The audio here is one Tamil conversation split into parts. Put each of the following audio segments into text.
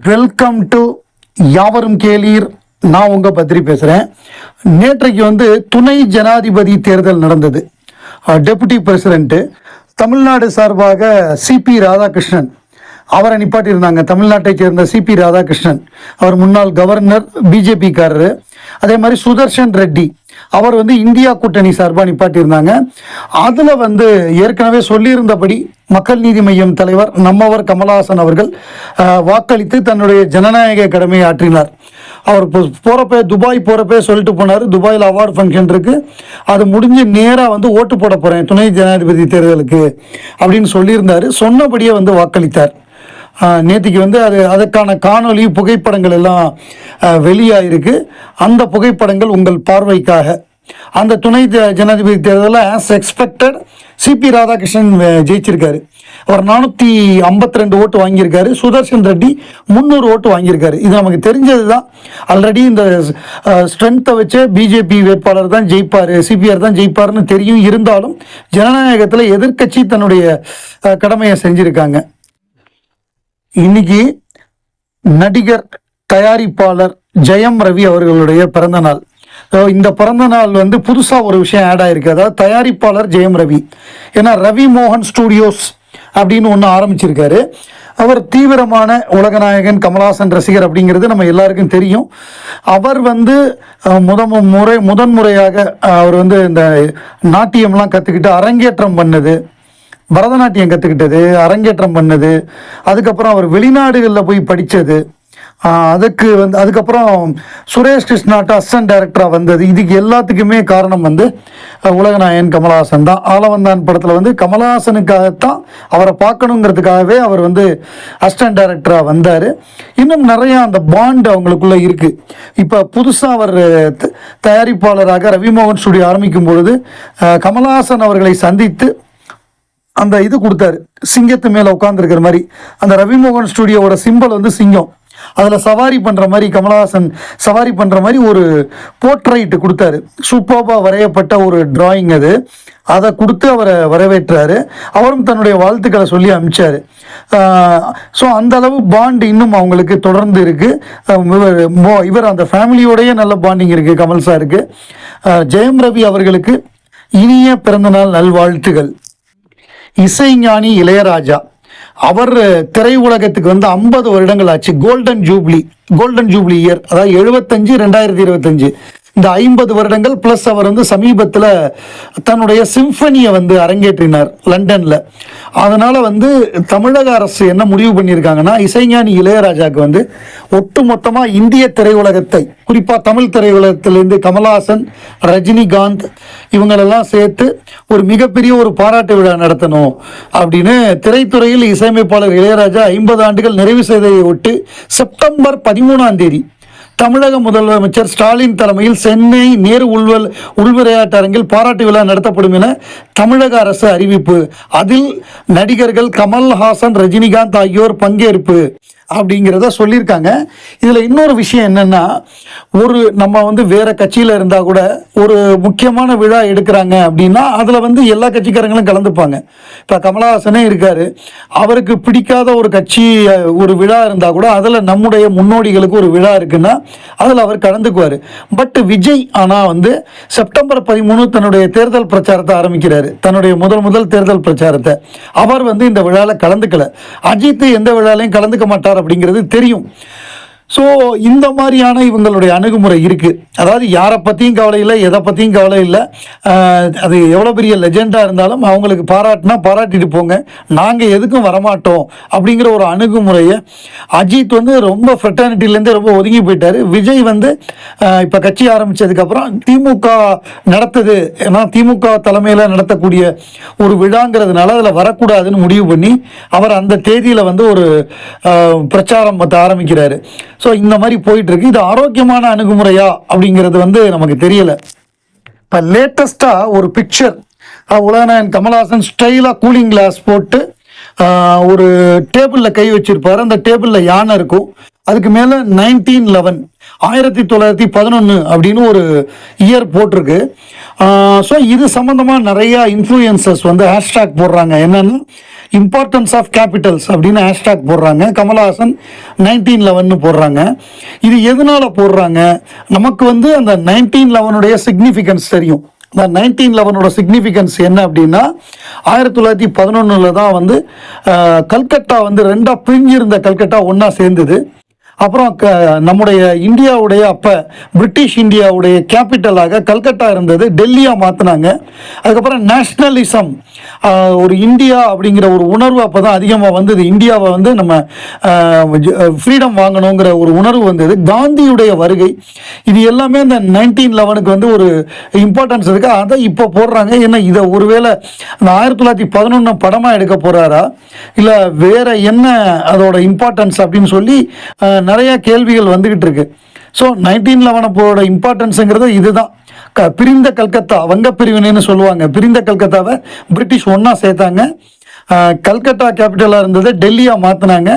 வெல்கம் டு யாவரும் கேளீர். நான் உங்க பத்ரி பேசுகிறேன். நேற்றைக்கு துணை ஜனாதிபதி தேர்தல் நடந்தது. டெபுட்டி பிரசிடென்ட்டு தமிழ்நாடு சார்பாக சிபி ராதாகிருஷ்ணன் அவரை நிப்பாட்டியிருந்தாங்க. தமிழ்நாட்டை சேர்ந்த சிபி ராதாகிருஷ்ணன் அவர் முன்னாள் கவர்னர், பிஜேபிக்காரரு. அதே மாதிரி சுதர்ஷன் ரெட்டி அவர் இந்தியா கூட்டணி சார்பாக நிப்பாட்டியிருந்தாங்க. அதில் ஏற்கனவே சொல்லியிருந்தபடி மக்கள் நீதி மய்யம் தலைவர் நம்மவர் கமலஹாசன் அவர்கள் வாக்களித்து தன்னுடைய ஜனநாயக கடமையை ஆற்றினார். அவர் போகிறப்ப துபாய் போகிறப்ப சொல்லிட்டு போனார், துபாயில் அவார்டு ஃபங்க்ஷன் இருக்குது, அது முடிஞ்சு நேராக ஓட்டு போட போகிறேன் துணை ஜனாதிபதி தேர்தலுக்கு அப்படின்னு சொல்லியிருந்தார். சொன்னபடியே வாக்களித்தார். நேற்றுக்கு அதற்கான காணொலி புகைப்படங்கள் எல்லாம் வெளியாயிருக்கு. அந்த புகைப்படங்கள் உங்கள் பார்வைக்காக. அந்த துணை ஜனாதிபதி தேர்தலில் ஆஸ் எக்ஸ்பெக்டட் சிபி ராதாகிருஷ்ணன் ஜெயிச்சிருக்காரு. அவர் 452 ஓட்டு வாங்கியிருக்காரு. சுதர்ஷன் ரெட்டி 300 ஓட்டு வாங்கியிருக்காரு. இது நமக்கு தெரிஞ்சது தான். ஆல்ரெடி இந்த ஸ்ட்ரென்த்தை வச்சு பிஜேபி வேட்பாளர் தான் ஜெயிப்பார், சிபிஆர் தான் ஜெயிப்பார்னு தெரியும். இருந்தாலும் ஜனநாயகத்தில் எதிர்க்கட்சி தன்னுடைய கடமையை செஞ்சுருக்காங்க. இன்னைக்கு நடிகர் தயாரிப்பாளர் ஜெயம் ரவி அவர்களுடைய பிறந்த நாள். இந்த பிறந்த நாள் புதுசாக ஒரு விஷயம் ஆட் ஆயிருக்கு. அதாவது தயாரிப்பாளர் ஜெயம் ரவி. ஏன்னா ரவி மோகன் ஸ்டூடியோஸ் அப்படின்னு ஒன்று ஆரம்பிச்சிருக்காரு. அவர் தீவிரமான உலகநாயகன் கமலஹாசன் ரசிகர் அப்படிங்கிறது நம்ம எல்லாருக்கும் தெரியும். அவர் முதன்முறையாக அவர் இந்த நாட்டியம்லாம் கற்றுக்கிட்டு அரங்கேற்றம் பண்ணது, பரதநாட்டியம் கற்றுக்கிட்டது, அரங்கேற்றம் பண்ணது, அதுக்கப்புறம் அவர் வெளிநாடுகளில் போய் படித்தது, அதுக்கப்புறம் சுரேஷ் கிருஷ்ணாட்ட அசிஸ்டன்ட் டைரக்டராக வந்தது. இதுக்கு எல்லாத்துக்குமே காரணம் உலகநாயகன் கமலஹாசன் தான். ஆலவந்தான் படத்தில் கமலஹாசனுக்காகத்தான் அவரை பார்க்கணுங்கிறதுக்காகவே அவர் அசிஸ்டன்ட் டைரக்டராக வந்தார். இன்னும் நிறையா அந்த பாண்ட் அவங்களுக்குள்ளே இருக்குது. இப்போ புதுசாக அவர் தயாரிப்பாளராக ரவிமோகன் ஸ்டுடியோ ஆரம்பிக்கும் பொழுது கமலஹாசன் அவர்களை சந்தித்து அந்த இது கொடுத்தாரு, சிங்கத்து மேலே உட்காந்துருக்கிற மாதிரி. அந்த ரவிமோகன் ஸ்டுடியோவோட சிம்பல் சிங்கம், அதில் சவாரி பண்ணுற மாதிரி, கமலஹாசன் சவாரி பண்ணுற மாதிரி ஒரு போர்ட்ரைட்டு கொடுத்தாரு. சூப்பராக வரையப்பட்ட ஒரு டிராயிங் அது. அதை கொடுத்து அவரை வரவேற்றாரு. அவரும் தன்னுடைய வாழ்த்துக்களை சொல்லி அனுப்பிச்சார். ஸோ அந்த அளவு பாண்ட் இன்னும் அவங்களுக்கு தொடர்ந்து இருக்குது. இவர் அந்த ஃபேமிலியோடைய நல்ல பாண்டிங் இருக்குது கமல் சாருக்கு. ஜெயம் ரவி அவர்களுக்கு இனிய பிறந்தநாள் நல்வாழ்த்துகள். இசைஞானி இளையராஜா அவர் திரையுலகத்துக்கு 50 வருடங்கள் ஆச்சு. கோல்டன் ஜூப்ளி இயர், அதாவது 75 2025 இந்த 50 வருடங்கள் ப்ளஸ் அவர் சமீபத்தில் தன்னுடைய சிம்பனியை அரங்கேற்றினார் லண்டனில். அதனால் தமிழக அரசு என்ன முடிவு பண்ணியிருக்காங்கன்னா, இசைஞானி இளையராஜாவுக்கு ஒட்டுமொத்தமாக இந்திய திரையுலகத்தை, குறிப்பாக தமிழ் திரையுலகத்திலேருந்து கமலஹாசன், ரஜினிகாந்த் இவங்களெல்லாம் சேர்த்து ஒரு மிகப்பெரிய ஒரு பாராட்டு விழா நடத்தணும் அப்படின்னு திரைத்துறையில் இசையமைப்பாளர் இளையராஜா 50 ஆண்டுகள் நிறைவு செய்ததை ஒட்டி செப்டம்பர் 13 தமிழக முதலமைச்சர் ஸ்டாலின் தலைமையில் சென்னை நேரு உள்விளையாட்டு அரங்கில் பாராட்டு விழா நடத்தப்படும் என தமிழக அரசு அறிவிப்பு. அதில் நடிகர்கள் கமல்ஹாசன், ரஜினிகாந்த் ஆகியோர் பங்கேற்பு அப்படிங்கிறத சொல்லியிருக்காங்க. இதில் இன்னொரு விஷயம் என்னென்னா, நம்ம வேறு கட்சியில் இருந்தால் கூட ஒரு முக்கியமான விழா எடுக்கிறாங்க அப்படின்னா அதில் எல்லா கட்சிக்காரங்களும் கலந்துப்பாங்க. இப்போ கமலஹாசனே இருக்கார், அவருக்கு பிடிக்காத ஒரு கட்சி ஒரு விழா இருந்தால் கூட அதில் நம்முடைய முன்னோடிகளுக்கு ஒரு விழா இருக்குன்னா அதில் அவர் கலந்துக்குவார். பட் விஜய் ஆனால் செப்டம்பர் 13 தன்னுடைய தேர்தல் பிரச்சாரத்தை ஆரம்பிக்கிறார். தன்னுடைய முதல் தேர்தல் பிரச்சாரத்தை அவர் இந்த விழாவில் கலந்துக்கல. அஜித் எந்த விழாலையும் கலந்துக்க மாட்டார் அப்படிங்கிறது தெரியும். ஸோ இந்த மாதிரியான இவங்களுடைய அணுகுமுறை இருக்குது. அதாவது யாரை பற்றியும் கவலை இல்லை, எதை பற்றியும் கவலை இல்லை. அது எவ்வளோ பெரிய லெஜெண்டாக இருந்தாலும் அவங்களுக்கு பாராட்டினா பாராட்டிட்டு போங்க, நாங்கள் எதுக்கும் வரமாட்டோம் அப்படிங்கிற ஒரு அணுகுமுறையை அஜித் ரொம்ப ஃப்ரெட்டர்னிட்டிலேருந்து ரொம்ப ஒதுங்கி போயிட்டார். விஜய் இப்போ கட்சி ஆரம்பித்ததுக்கப்புறம் திமுக நடத்துது, ஏன்னா திமுக தலைமையில் நடத்தக்கூடிய ஒரு விழாங்கிறதுனால அதில் வரக்கூடாதுன்னு முடிவு பண்ணி அவர் அந்த தேதியில் ஒரு பிரச்சாரம் ஆரம்பிக்கிறாரு. ஸோ இந்த மாதிரி போயிட்டுருக்கு. இது ஆரோக்கியமான அணுகுமுறையா அப்படிங்கிறது நமக்கு தெரியலை. இப்போ லேட்டஸ்ட்டாக ஒரு பிக்சர், உலகநாயகன் கமலஹாசன் ஸ்டைலாக கூலிங் கிளாஸ் போட்டு ஒரு டேபிளில் கை வச்சிருப்பார். அந்த டேபிளில் யானை இருக்கும், அதுக்கு மேலே 1911 அப்படின்னு ஒரு இயர் போட்டிருக்கு. ஸோ இது சம்மந்தமாக நிறையா இன்ஃப்ளூயன்சர்ஸ் ஹேஷ்டாக் போடுறாங்க. என்னென்னா இம்பார்ட்டன்ஸ் ஆஃப் கேபிட்டல்ஸ் அப்படின்னு ஹேஷ்டாக் போடுறாங்க. கமலஹாசன் 1911 போடுறாங்க. இது எதனால போடுறாங்க? நமக்கு வந்து அந்த 1911 சிக்னிஃபிகன்ஸ் தெரியும். இந்த 1911 சிக்னிஃபிகன்ஸ் என்ன அப்படின்னா, 1911 தான் வந்து கல்கட்டா வந்து ரெண்டாக பிரிஞ்சிருந்த கல்கட்டா ஒன்றா சேர்ந்தது. அப்புறம் நம்முடைய இந்தியாவுடைய அப்போ பிரிட்டிஷ் இந்தியாவுடைய கேபிட்டலாக கல்கட்டா இருந்தது, டெல்லியாக மாற்றினாங்க. அதுக்கப்புறம் நேஷ்னலிசம், ஒரு இந்தியா அப்படிங்கிற ஒரு உணர்வு அப்போ தான் அதிகமாக வந்தது. இந்தியாவை வந்து நம்ம ஃப்ரீடம் வாங்கணுங்கிற ஒரு உணர்வு வந்தது. காந்தியுடைய வருகை, இது எல்லாமே இந்த 1911 வந்து ஒரு இம்பார்ட்டன்ஸ் இருக்குது. அதை இப்போ போடுறாங்க. ஏன்னா இதை ஒருவேளை அந்த 1911 படமாக எடுக்க போகிறாரா, இல்லை வேற என்ன அதோட இம்பார்ட்டன்ஸ் அப்படின்னு சொல்லி நிறைய கேள்விகள் வந்துகிட்டு இருக்கு. ஸோ 1911 இம்பார்ட்டன்ஸுங்கிறது இதுதான். பிரிந்த கல்கத்தா, வங்க பிரிவினைன்னு சொல்லுவாங்க. பிரிந்த கல்கத்தாவை பிரிட்டிஷ் ஒன்றா சேர்த்தாங்க. கல்கட்டா கேபிட்டலாக இருந்தது டெல்லியாக மாற்றினாங்க.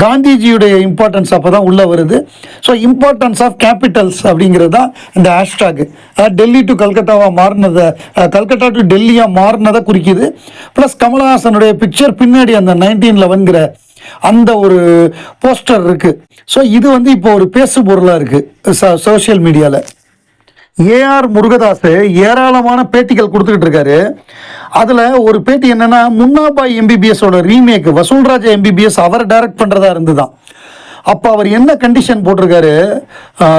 காந்திஜியுடைய இம்பார்ட்டன்ஸ் அப்போ தான் உள்ளே வருது. ஸோ இம்பார்ட்டன்ஸ் ஆஃப் கேபிட்டல்ஸ் அப்படிங்கிறது தான் இந்த ஹேஷ்டாக். டெல்லி டு கல்கட்டாவாக மாறினதை, கல்கட்டா டு டெல்லியாக மாறினதை குறிக்குது. ப்ளஸ் கமலஹாசனுடைய பிக்சர் பின்னாடி அந்த 1911 அந்த ஒரு போஸ்டர் இருக்கு. ஸோ இது வந்து இப்போ ஒரு பேசு பொருளாக இருக்கு சோசியல் மீடியாவில். ஏஆர் முருகதாஸ் ஏராளமான பேட்டிகள் கொடுத்துக்கிட்டு இருக்காரு. அதில் ஒரு பேட்டி என்னன்னா, முன்னாபாய் எம்பிபிஎஸோட ரீமேக் வசூல்ராஜா எம்பிபிஎஸ் அவர் டைரக்ட் பண்ணுறதா இருந்துதான். அப்போ அவர் என்ன கண்டிஷன் போட்டிருக்காரு?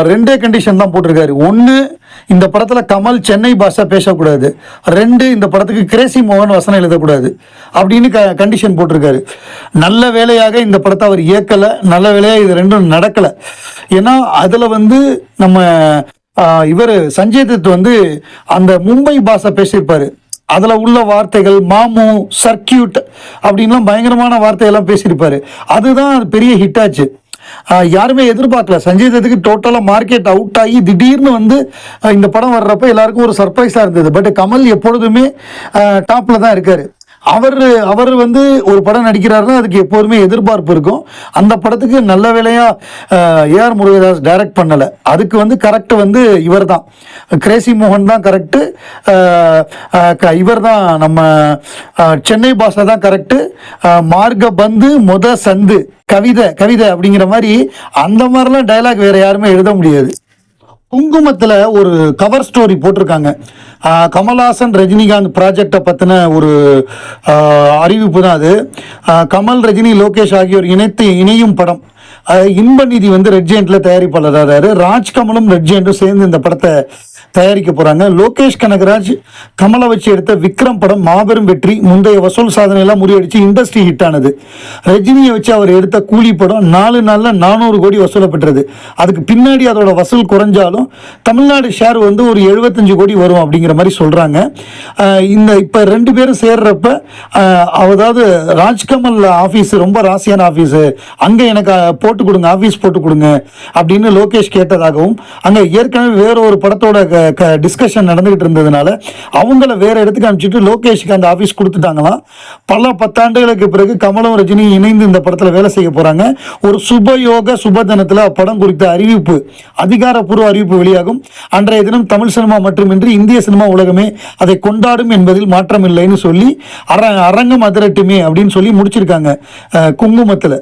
ரெண்டே கண்டிஷன் தான் போட்டிருக்காரு. ஒன்று, இந்த படத்தில் கமல் சென்னை பாஷா பேசக்கூடாது. 2, இந்த படத்துக்கு கிரேசி மோகன் வசனம் எழுதக்கூடாது அப்படின்னு கண்டிஷன் போட்டிருக்காரு. நல்ல வேலையாக இந்த படத்தை அவர் இயக்கலை. நல்ல வேலையாக இது ரெண்டும் நடக்கலை. ஏன்னா அதில் வந்து நம்ம இவர் சஞ்சய் தத் வந்து அந்த மும்பை பாஷா பேசியிருப்பார். அதில் உள்ள வார்த்தைகள் மாமு, சர்க்கியூட் அப்படின்லாம் பயங்கரமான வார்த்தையெல்லாம் பேசியிருப்பார். அதுதான் பெரிய ஹிட் ஆச்சு. யாருமே எதிர்பார்க்கல. சஞ்சய் தத்துக்கு டோட்டலாக மார்க்கெட் அவுட் ஆகி திடீர்னு வந்து இந்த படம் வர்றப்ப எல்லாருக்கும் ஒரு சர்ப்ரைஸாக இருந்தது. பட் கமல் எப்பொழுதுமே டாப்பில் தான் இருக்கார். அவர் வந்து ஒரு படம் நடிக்கிறாருன்னா அதுக்கு எப்போதுமே எதிர்பார்ப்பு இருக்கும். அந்த படத்துக்கு நல்ல வேலையாக ஏஆர் முருகதாஸ் டைரக்ட் பண்ணலை. அதுக்கு வந்து கரெக்ட் வந்து இவர் தான், கிரேசி மோகன் தான் கரெக்டு. இவர் தான் நம்ம சென்னை பாஷா தான் கரெக்டு. மார்க பந்து மொத சந்து கவிதை அப்படிங்கிற மாதிரி அந்த மாதிரிலாம் டைலாக் வேற யாருமே எழுத முடியாது. குங்குமத்தில் ஒரு கவர் ஸ்டோரி போட்டிருக்காங்க. கமல்ஹாசன் ரஜினிகாந்த் ப்ராஜெக்டை பற்றின ஒரு அறிவிப்பு தான் அது. கமல், ரஜினி, லோகேஷ் ஆகியோர் இணையும் படம். இன்பநிதி வந்து ரெட் ஜெயண்ட்ல தயாரிப்பாளர். ராஜ்கமலும் ரெட் ஜெயண்டும் சேர்ந்து இந்த படத்தை தயாரிக்க போறாங்க. லோகேஷ் கனகராஜ் கமலை வச்சு எடுத்த விக்ரம் படம் மாபெரும் வெற்றி. முந்தைய வசூல் சாதனை எல்லாம் முறியடிச்சு இண்டஸ்ட்ரி ஹிட் ஆனது. ரஜினியை வச்சு அவர் எடுத்த கூலி படம் 4 நாள்ல 400 கோடி வசூலப்பட்டது. அதுக்கு பின்னாடி அதோட வசூல் குறைஞ்சாலும் தமிழ்நாடு ஷேர் வந்து ஒரு 75 கோடி வரும் அப்படிங்கிற மாதிரி சொல்றாங்க. இப்ப 2 பேரும் சேர்றப்ப அதாவது ராஜ்கமல் ஆபீஸ் ரொம்ப ராசியான ஆபீஸ், அங்க எனக்கு போட்டு கொடுங்க, ஆபீஸ் போட்டு கொடுங்க அப்படின்னு லோகேஷ் கேட்டதாகவும், அங்க ஏற்கனவே வேற ஒரு படத்தோட டிஸ்கஷன் நடந்துகிட்டு இருந்ததுனால அவங்கள வேற இடத்துக்கு அனுப்பிச்சிட்டு லோகேஷுக்கு அந்த ஆபீஸ் கொடுத்துட்டாங்களாம். பல 10 ஆண்டுகளுக்கு பிறகு கமலும் ரஜினி இணைந்து இந்த படத்துல வேலை செய்ய போறாங்க. ஒரு சுபயோக சுபதனத்துல படம் குறித்த அறிவிப்பு, அதிகாரப்பூர்வ அறிவிப்பு வெளியாகும். அன்றைய தினம் தமிழ் சினிமா மட்டுமின்றி இந்திய சினிமா உலகமே அதை கொண்டாடும் என்பதில் மாற்றம் இல்லைன்னு சொல்லி அரங்கம் அதிரட்டுமே அப்படின்னு சொல்லி முடிச்சிருக்காங்க குங்குமத்துல.